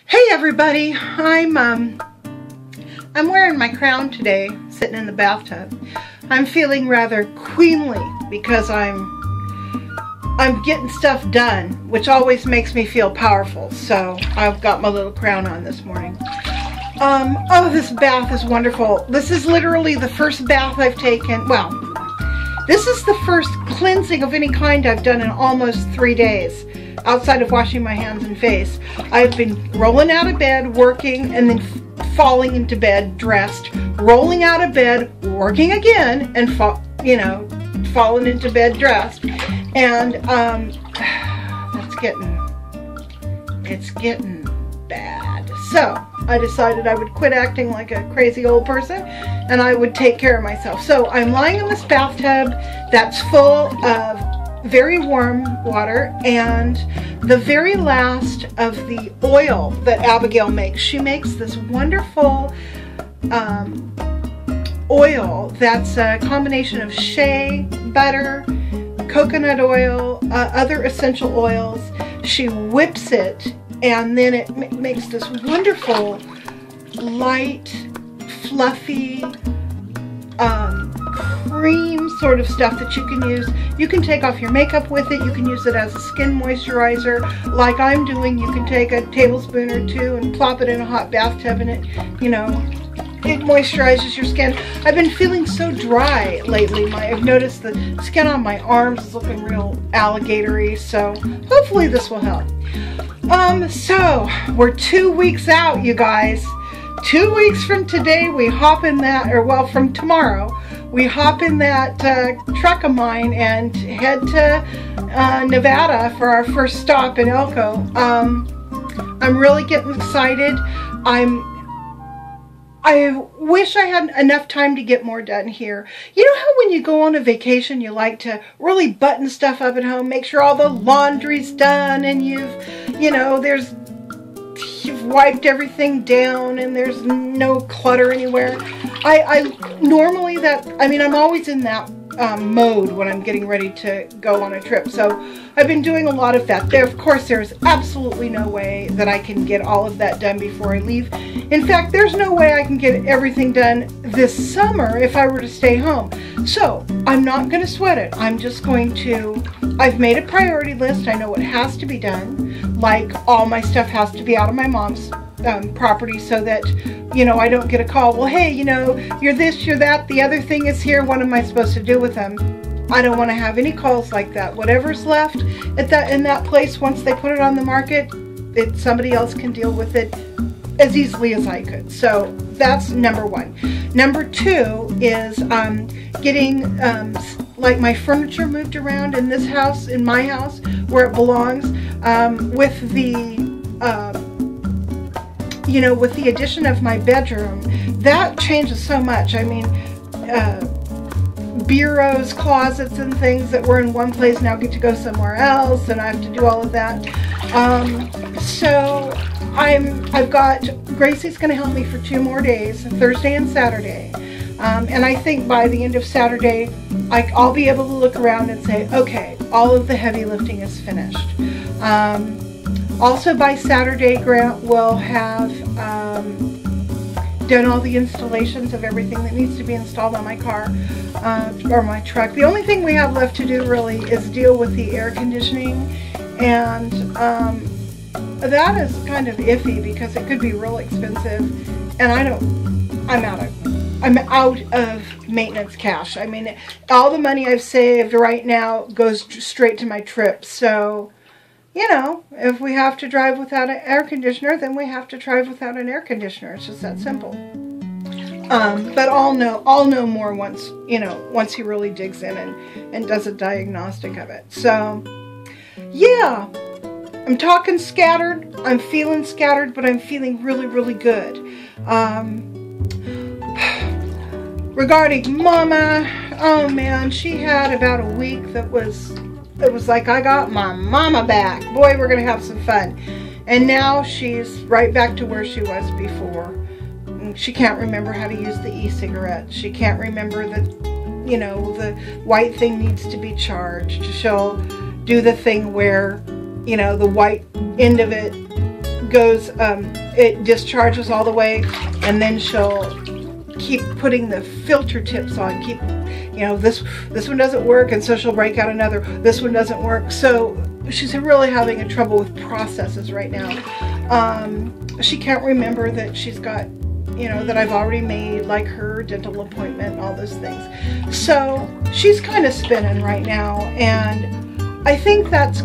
Hey everybody, I'm wearing my crown today, sitting in the bathtub. I'm feeling rather queenly because I'm getting stuff done, which always makes me feel powerful. So I've got my little crown on this morning. Oh, this bath is wonderful. This is literally the first bath I've taken. Well, this is the first cleansing of any kind I've done in almost 3 days. Outside of washing my hands and face. I've been rolling out of bed, working, and then falling into bed, dressed, rolling out of bed, working again, and falling into bed, dressed. And it's getting bad. So I decided I would quit acting like a crazy old person and I would take care of myself. So I'm lying in this bathtub that's full of very warm water, and the very last of the oil that Abigail makes. She makes this wonderful oil that's a combination of shea butter, coconut oil, other essential oils. She whips it, and then it makes this wonderful, light, fluffy, cream sort of stuff that you can use. You can take off your makeup with it. You can use it as a skin moisturizer like I'm doing. You can take a tablespoon or two and plop it in a hot bathtub and it moisturizes your skin. I've been feeling so dry lately. I've noticed the skin on my arms is looking real alligatory, so hopefully this will help. So we're 2 weeks out, you guys. 2 weeks from today, we hop in that, or well, from tomorrow, we hop in that truck of mine and head to Nevada for our first stop in Elko. I'm really getting excited. I wish I had enough time to get more done here. You know how when you go on a vacation, you like to really button stuff up at home, make sure all the laundry's done and you've wiped everything down and there's no clutter anywhere. I'm always in that mode when I'm getting ready to go on a trip. So I've been doing a lot of that. Of course, there's absolutely no way that I can get all of that done before I leave. In fact, there's no way I can get everything done this summer if I were to stay home. So I'm not going to sweat it. I've made a priority list. I know what has to be done. Like all my stuff has to be out of my mom's property so that, I don't get a call. Well, hey, you're this, you're that, the other thing is here. What am I supposed to do with them? I don't want to have any calls like that. Whatever's left in that place, once they put it on the market, somebody else can deal with it as easily as I could. So that's number one. Number two is getting like my furniture moved around in this house, in my house, where it belongs, with the addition of my bedroom. That changes so much. I mean, bureaus, closets, and things that were in one place now get to go somewhere else, and I have to do all of that. So I've got Gracie's going to help me for 2 more days, Thursday and Saturday, and I think by the end of Saturday I'll be able to look around and say, okay, all of the heavy lifting is finished. Also by Saturday, Grant will have done all the installations of everything that needs to be installed on my car or my truck. The only thing we have left to do really is deal with the air conditioning, and that is kind of iffy because it could be real expensive, and I'm out of maintenance cash. I mean, all the money I've saved right now goes straight to my trip. So, if we have to drive without an air conditioner, then we have to drive without an air conditioner. It's just that simple. But I'll know more once he really digs in and does a diagnostic of it. So, yeah, I'm talking scattered. I'm feeling scattered, but I'm feeling really, really good. Regarding Mama, oh man, she had about a week it was like I got my mama back. Boy, we're going to have some fun. And now she's right back to where she was before. She can't remember how to use the e-cigarette. She can't remember that, the white thing needs to be charged. She'll do the thing where, the white end of it goes, it discharges all the way, and then she'll keep putting the filter tips on, keep, you know, this one doesn't work, and so she'll break out another, this one doesn't work. So she's really having a trouble with processes right now. She can't remember that she's got, you know, that I've already made like her dental appointment, all those things. So she's kind of spinning right now, and I think that's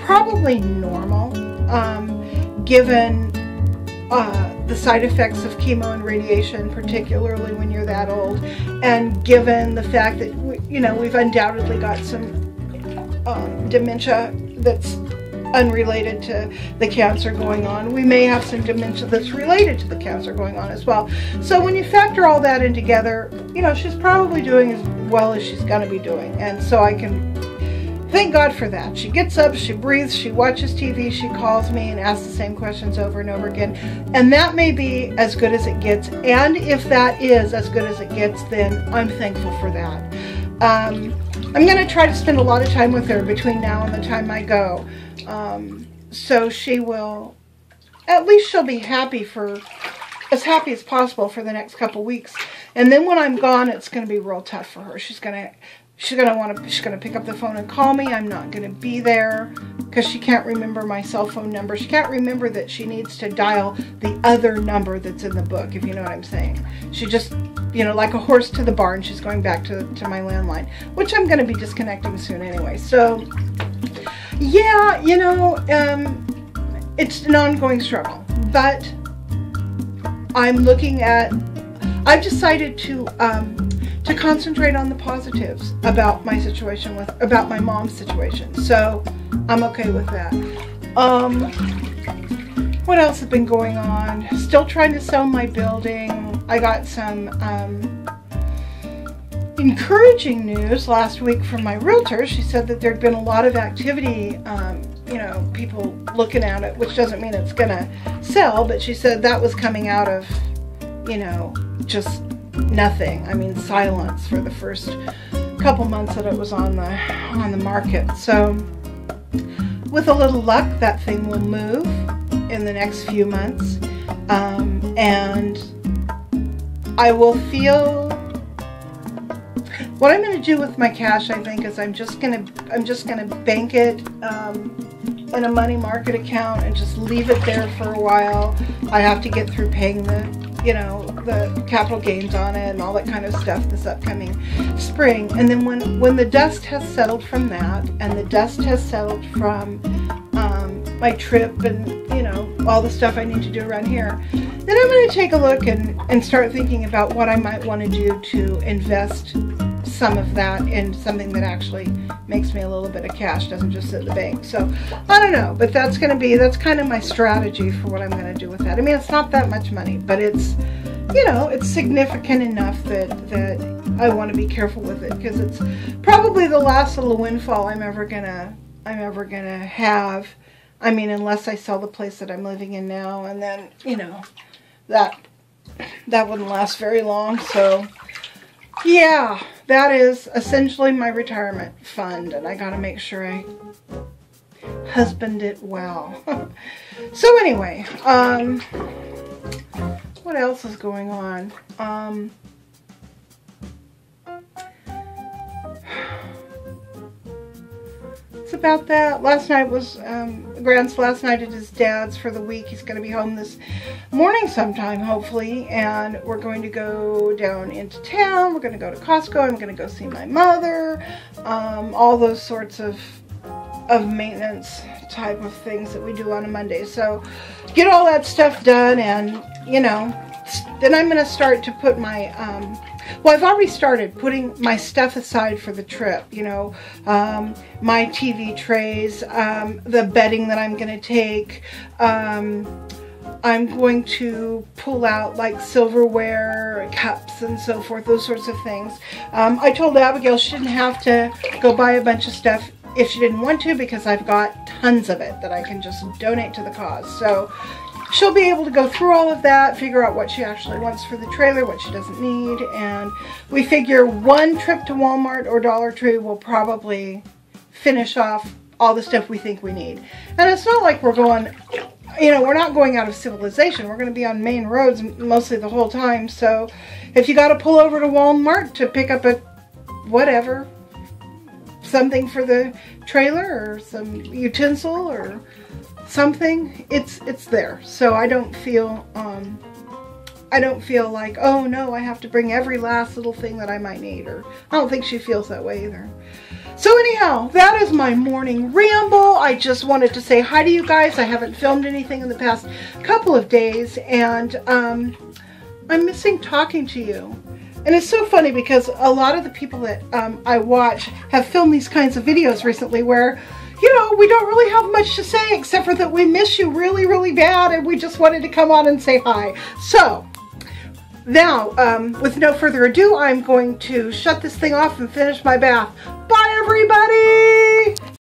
probably normal, given the side effects of chemo and radiation, particularly when you're that old, and given the fact that you know, we've undoubtedly got some dementia that's unrelated to the cancer going on. We may have some dementia that's related to the cancer going on as well. So when you factor all that in together, you know, she's probably doing as well as she's going to be doing. And so I can thank God for that. She gets up, she breathes, she watches TV, she calls me and asks the same questions over and over again. And that may be as good as it gets. And if that is as good as it gets, then I'm thankful for that. I'm going to try to spend a lot of time with her between now and the time I go. So she will, at least she'll be happy for, as happy as possible for the next couple weeks. And then when I'm gone, it's going to be real tough for her. She's going to pick up the phone and call me. I'm not going to be there because she can't remember my cell phone number. She can't remember that she needs to dial the other number that's in the book, if you know what I'm saying. She just, you know, like a horse to the barn, she's going back to my landline, which I'm going to be disconnecting soon anyway. So yeah, you know, it's an ongoing struggle, but I've decided to concentrate on the positives about my situation about my mom's situation. So I'm okay with that. What else has been going on? Still trying to sell my building. I got some encouraging news last week from my realtor. She said that there'd been a lot of activity, you know, people looking at it, which doesn't mean it's gonna sell, but she said that was coming out of, you know, just nothing. I mean, silence for the first couple months that it was on the market. So with a little luck, that thing will move in the next few months, and I will feel. What I'm going to do with my cash, I think, is I'm just gonna bank it in a money market account and just leave it there for a while. I have to get through paying the, you know, the capital gains on it and all that kind of stuff this upcoming spring. And then when the dust has settled from that, and the dust has settled from my trip and, you know, all the stuff I need to do around here, then I'm going to take a look and start thinking about what I might want to do to invest some of that in something that actually makes me a little bit of cash, doesn't just sit in the bank. So I don't know, but that's kind of my strategy for what I'm going to do with that. I mean, it's not that much money, but it's, you know, it's significant enough that I want to be careful with it, because it's probably the last little windfall I'm ever gonna have. I mean, unless I sell the place that I'm living in now, and then, you know, that wouldn't last very long. So yeah, that is essentially my retirement fund, and I gotta make sure I husband it well. So anyway, what else is going on? It's about that. Last night was Grant's last night at his dad's for the week. He's going to be home this morning sometime, hopefully, and we're going to go down into town. We're going to go to Costco. I'm going to go see my mother. All those sorts of maintenance type of things that we do on a Monday. So get all that stuff done, and, you know, then I'm going to start to put my well, I've already started putting my stuff aside for the trip, you know, my TV trays, the bedding that I'm going to take. I'm going to pull out like silverware, cups and so forth, those sorts of things. I told Abigail she didn't have to go buy a bunch of stuff if she didn't want to, because I've got tons of it that I can just donate to the cause. So she'll be able to go through all of that, figure out what she actually wants for the trailer, what she doesn't need, and we figure one trip to Walmart or Dollar Tree will probably finish off all the stuff we think we need. And it's not like we're going you know, we're not going out of civilization. We're going to be on main roads mostly the whole time. So if you got to pull over to Walmart to pick up a whatever, something for the trailer or some utensil or something, it's there. So I don't feel like, oh no, I have to bring every last little thing that I might need. Or I don't think she feels that way either. So anyhow, that is my morning ramble. I just wanted to say hi to you guys. I haven't filmed anything in the past couple of days, and I'm missing talking to you. And it's so funny because a lot of the people that I watch have filmed these kinds of videos recently where, you know, we don't really have much to say except for that we miss you really, really bad, and we just wanted to come on and say hi. So now, with no further ado, I'm going to shut this thing off and finish my bath. Bye, everybody!